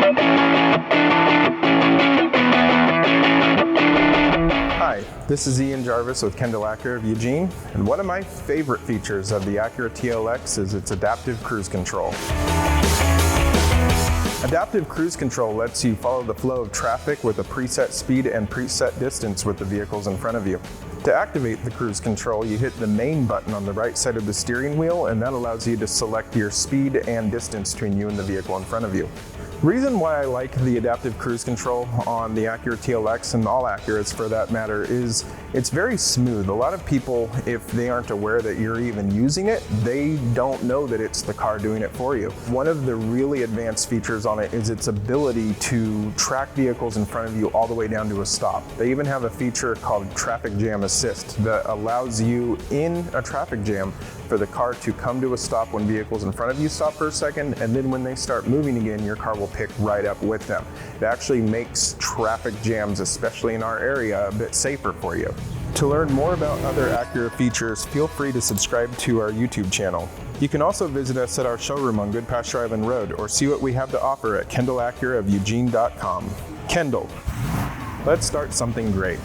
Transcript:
Hi, this is Ian Jarvis with Kendall Acura of Eugene, and one of my favorite features of the Acura TLX is its Adaptive Cruise Control. Adaptive Cruise Control lets you follow the flow of traffic with a preset speed and preset distance with the vehicles in front of you. To activate the cruise control, you hit the main button on the right side of the steering wheel, and that allows you to select your speed and distance between you and the vehicle in front of you. Reason why I like the Adaptive Cruise Control on the Acura TLX, and all Acuras for that matter, is it's very smooth. A lot of people, if they aren't aware that you're even using it, they don't know that it's the car doing it for you. One of the really advanced features on it is its ability to track vehicles in front of you all the way down to a stop. They even have a feature called Traffic Jam Assist that allows you in a traffic jam for the car to come to a stop when vehicles in front of you stop for a second, and then when they start moving again, your car will pick right up with them. It actually makes traffic jams, especially in our area, a bit safer for you. To learn more about other Acura features, feel free to subscribe to our YouTube channel. You can also visit us at our showroom on Good Pasture Island Road, or see what we have to offer at KendallAcuraofEugene.com. Kendall, let's start something great.